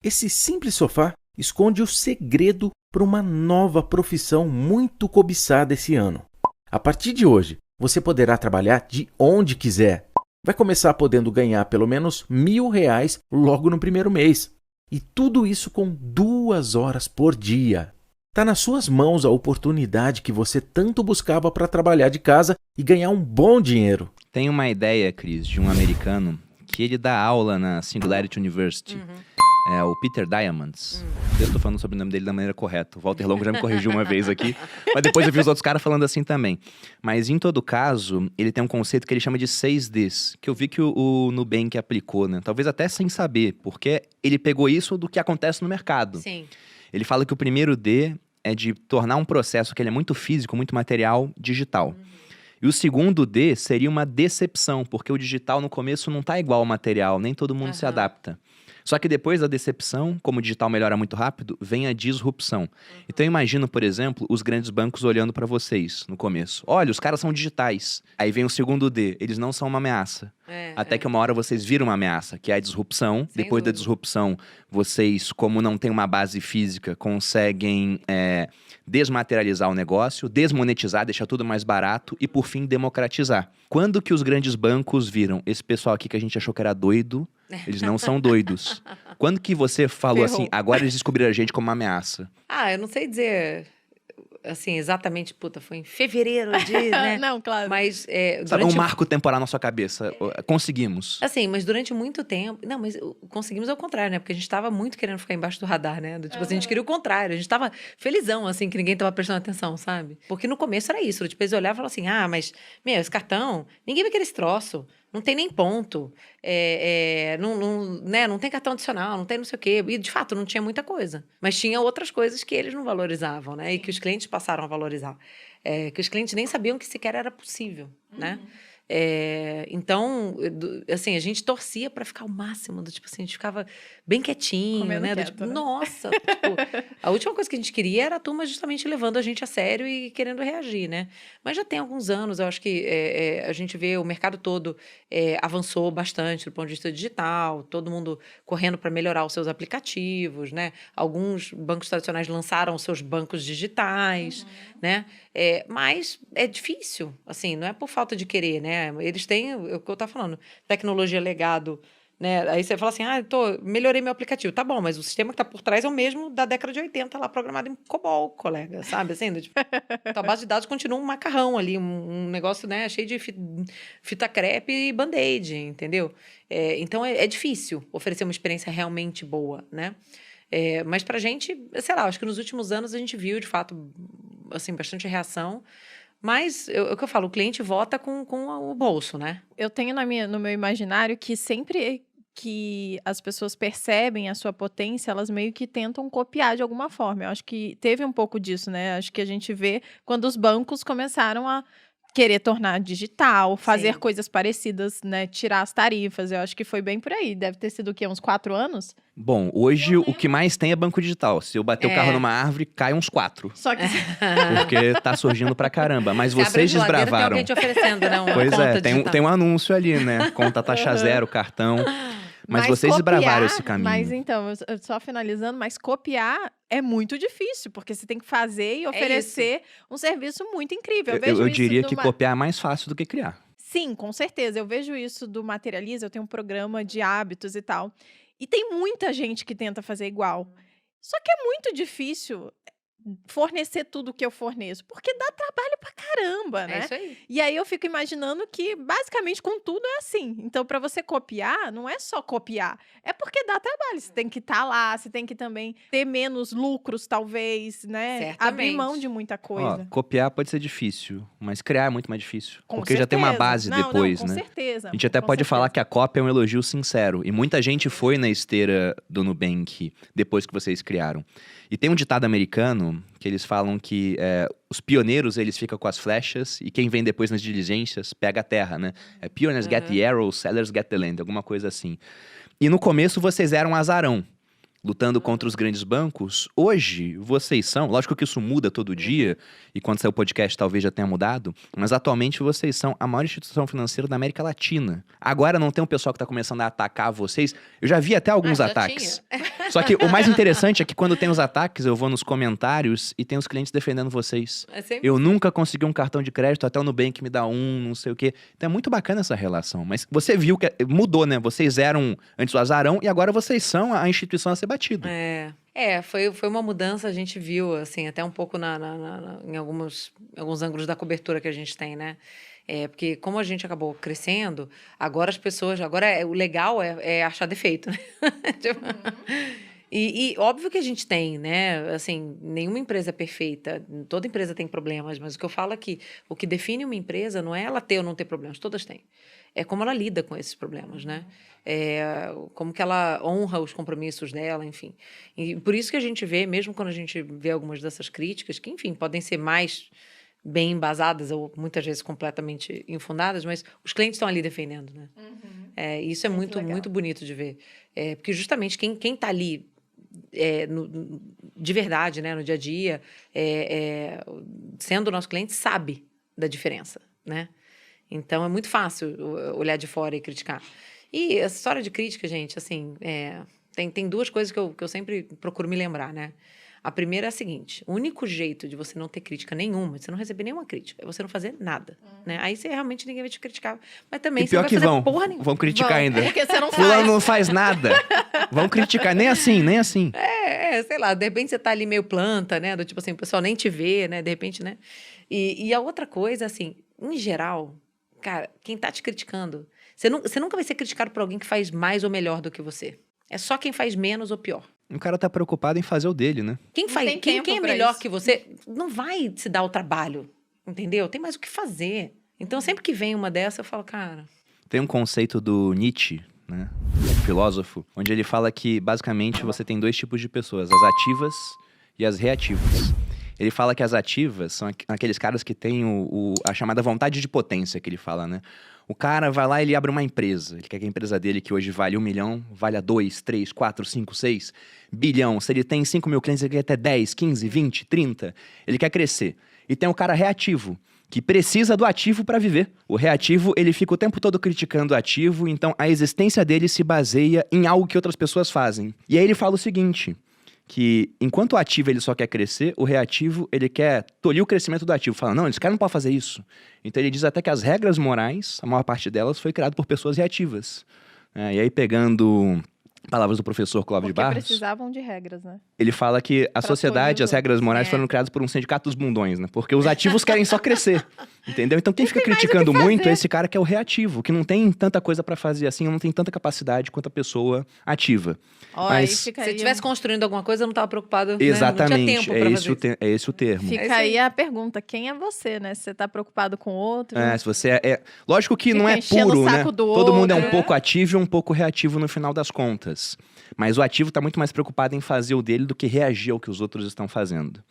Esse simples sofá esconde o segredo para uma nova profissão muito cobiçada esse ano. A partir de hoje, você poderá trabalhar de onde quiser. Vai começar podendo ganhar pelo menos R$ 1.000 logo no primeiro mês. E tudo isso com 2 horas por dia. Está nas suas mãos a oportunidade que você tanto buscava para trabalhar de casa e ganhar um bom dinheiro. Tem uma ideia, Cris, de um americano que ele dá aula na Singularity University. É o Peter Diamandis. Eu estou falando sobre o nome dele da maneira correta. O Walter Longo já me corrigiu uma vez aqui, mas depois eu vi os outros caras falando assim também. Mas em todo caso, ele tem um conceito que ele chama de 6Ds, que eu vi que o Nubank aplicou, né? Talvez até sem saber, porque ele pegou isso do que acontece no mercado. Sim. Ele fala que o primeiro D é de tornar um processo que ele é muito físico, muito material, digital. E o segundo D seria uma decepção, porque o digital no começo não está igual ao material, nem todo mundo se adapta. Só que depois da decepção, como o digital melhora muito rápido, vem a disrupção. Então eu imagino, por exemplo, os grandes bancos olhando para vocês no começo. Olha, os caras são digitais. Aí vem o segundo D, eles não são uma ameaça. Até que uma hora vocês viram uma ameaça, que é a disrupção. Sem Depois da dúvida. disrupção, vocês, como não tem uma base física, conseguem desmaterializar o negócio, desmonetizar, deixar tudo mais barato e, por fim, democratizar. Quando que os grandes bancos viram esse pessoal aqui que a gente achou que era doido, eles não são doidos? Quando que você falou Ferrou. assim, agora eles descobriram a gente como uma ameaça? Eu não sei dizer, assim, exatamente, foi em fevereiro de, né? Não, claro. Mas Sabe, durante... um marco temporal na sua cabeça. Conseguimos. Assim, mas durante muito tempo... Não, mas conseguimos ao contrário, né? Porque a gente tava muito querendo ficar embaixo do radar, né? Tipo assim, a gente queria o contrário. A gente tava felizão, assim, que ninguém tava prestando atenção, sabe? Porque no começo era isso. Tipo, eles olhavam e falavam assim, mas, esse cartão, ninguém vai querer esse troço. Não tem nem ponto. Não tem cartão adicional, não tem não sei o quê. E, de fato, não tinha muita coisa. Mas tinha outras coisas que eles não valorizavam, né? E que os clientes passaram a valorizar. Que os clientes nem sabiam que sequer era possível, né? Então, assim, a gente torcia para ficar o máximo, tipo assim, a gente ficava bem quietinho, Comendo né? quieto, Tipo, né? nossa, a última coisa que a gente queria era a turma justamente levando a gente a sério e querendo reagir, né? Mas já tem alguns anos, eu acho que a gente vê o mercado todo avançou bastante do ponto de vista digital, todo mundo correndo para melhorar os seus aplicativos, né? Alguns bancos tradicionais lançaram os seus bancos digitais, né? Mas é difícil, assim, não é por falta de querer, né? Eles têm, o que eu estava falando, tecnologia, legado, né? Aí você fala assim, melhorei meu aplicativo. Tá bom, mas o sistema que está por trás é o mesmo da década de 80, lá programado em COBOL, colega, sabe? Assim, tipo, a base de dados continua um macarrão ali, um negócio, né, cheio de fita crepe e band-aid, entendeu? Então é difícil oferecer uma experiência realmente boa, né? Mas pra gente, sei lá, acho que nos últimos anos a gente viu, de fato, assim, bastante reação. Mas, o que eu falo, o cliente vota com o bolso, né? Eu tenho no meu imaginário que sempre que as pessoas percebem a sua potência, elas meio que tentam copiar de alguma forma. Eu acho que teve um pouco disso, né? Acho que a gente vê quando os bancos começaram a querer tornar digital, fazer Sim. coisas parecidas, né? Tirar as tarifas. Eu acho que foi bem por aí. Deve ter sido o quê? Uns 4 anos? Bom, hoje o que mais tem é banco digital. Se eu bater o carro numa árvore, cai uns 4. Só que Porque tá surgindo pra caramba. Mas Você abre a vocês geladeira, desbravaram. Tem alguém te oferecendo, né? Uma Pois conta tem digital. um anúncio ali, né? Conta taxa zero, cartão. Mas vocês desbravaram esse caminho. Mas então, eu só finalizando, mas copiar é muito difícil, porque você tem que fazer e oferecer um serviço muito incrível. Eu diria que copiar é mais fácil do que criar. Sim, com certeza. Eu vejo isso do Materializa, eu tenho um programa de hábitos e tal. E tem muita gente que tenta fazer igual. Só que é muito difícil fornecer tudo que eu forneço, porque dá trabalho pra caramba, né? É isso aí. E aí eu fico imaginando que basicamente com tudo é assim. Então, pra você copiar, não é só copiar, é porque dá trabalho. Você tem que estar lá, você tem que também ter menos lucros, talvez, né? Certamente. Abrir mão de muita coisa. Copiar pode ser difícil, mas criar é muito mais difícil. Com porque já tem uma certeza. base Não, depois, com né? certeza. A gente até Com pode certeza. falar que a cópia é um elogio sincero. E muita gente foi na esteira do Nubank depois que vocês criaram. E tem um ditado americano que eles falam que os pioneiros, eles ficam com as flechas e quem vem depois nas diligências pega a terra, né? Pioneers get the arrows, sellers get the land, alguma coisa assim. E no começo vocês eram azarão, lutando contra os grandes bancos. Hoje, vocês são... Lógico que isso muda todo dia, e quando sair o podcast talvez já tenha mudado, mas atualmente vocês são a maior instituição financeira da América Latina. Agora não tem um pessoal que está começando a atacar vocês. Eu já vi até alguns já ataques. Só que o mais interessante é que quando tem os ataques, eu vou nos comentários e tem os clientes defendendo vocês. É sempre Eu nunca consegui um cartão de crédito, até o Nubank me dá um, não sei o quê. Então é muito bacana essa relação. Mas você viu que mudou, né? Vocês eram antes o azarão e agora vocês são a instituição a ser batida. Foi uma mudança, a gente viu, assim, até um pouco em alguns ângulos da cobertura que a gente tem, né? Porque como a gente acabou crescendo, agora as pessoas... o legal é achar defeito, né? Tipo, e óbvio que a gente tem, né? Assim, nenhuma empresa é perfeita, toda empresa tem problemas, mas o que eu falo é que o que define uma empresa não é ela ter ou não ter problemas, todas têm. É como ela lida com esses problemas, né? Como que ela honra os compromissos dela, enfim. E por isso que a gente vê, mesmo quando a gente vê algumas dessas críticas, que, enfim, podem ser mais bem embasadas ou muitas vezes completamente infundadas, mas os clientes estão ali defendendo, né? Isso é muito, muito bonito de ver. Porque justamente quem está ali de verdade, né, no dia a dia, sendo nosso cliente, sabe da diferença, né? Então, é muito fácil olhar de fora e criticar. E essa história de crítica, gente, assim, tem duas coisas que eu sempre procuro me lembrar, né? A primeira é a seguinte: o único jeito de você não ter crítica nenhuma, de você não receber nenhuma crítica, é você não fazer nada, né? Aí você realmente ninguém vai te criticar. Mas também E você não pior vai que fazer porra nenhuma. vão criticar ainda. Porque você não Fulano faz. não faz nada. Vão criticar, nem assim, nem assim. Sei lá, de repente você tá ali meio planta, né? Do tipo assim, o pessoal nem te vê, né? De repente, né? E a outra coisa, assim, em geral, cara, quem tá te criticando, você nunca vai ser criticado por alguém que faz mais ou melhor do que você. É só quem faz menos ou pior. O cara tá preocupado em fazer o dele, né? Quem tem quem tempo é pra melhor isso. que você não vai se dar o trabalho, entendeu? Tem mais o que fazer. Então, sempre que vem uma dessa, eu falo, cara... Tem um conceito do Nietzsche, né? Um filósofo, onde ele fala que, basicamente, você tem dois tipos de pessoas, as ativas e as reativas. Ele fala que as ativas são aqueles caras que têm a chamada vontade de potência, que ele fala, né? O cara vai lá e ele abre uma empresa. Ele quer que a empresa dele, que hoje vale 1 milhão, valha 2, 3, 4, 5, 6 bilhão. Se ele tem 5 mil clientes, ele quer ter 10, 15, 20, 30. Ele quer crescer. E tem o cara reativo, que precisa do ativo para viver. O reativo, ele fica o tempo todo criticando o ativo, então a existência dele se baseia em algo que outras pessoas fazem. E aí ele fala o seguinte, que enquanto o ativo ele só quer crescer, o reativo ele quer tolir o crescimento do ativo. Fala, não, esse cara não pode fazer isso. Então ele diz até que as regras morais, a maior parte delas, foi criada por pessoas reativas. E aí pegando palavras do professor Clóvis de Porque Barros, precisavam de regras, né? ele fala que a Pra sociedade, tolir as os regras morais É. foram criadas por um sindicato dos bundões, né? Porque os ativos querem só crescer, entendeu? Então quem fica tem mais o que criticando muito fazer. é esse cara que é o reativo, que não tem tanta coisa pra fazer assim, não tem tanta capacidade quanto a pessoa ativa. Ó, Mas- aí fica Se aí, eu estivesse construindo alguma coisa, eu não estava preocupado, né? Não Exatamente, tinha tempo pra fazer isso. é esse o termo. fica É isso aí aí. a pergunta, quem é você, né? Se você tá preocupado com o outro, Se você lógico que Fica não é enchendo puro, o né? saco do Todo mundo é um outro. pouco ativo e um pouco reativo no final das contas. Mas o ativo tá muito mais preocupado em fazer o dele do que reagir ao que os outros estão fazendo.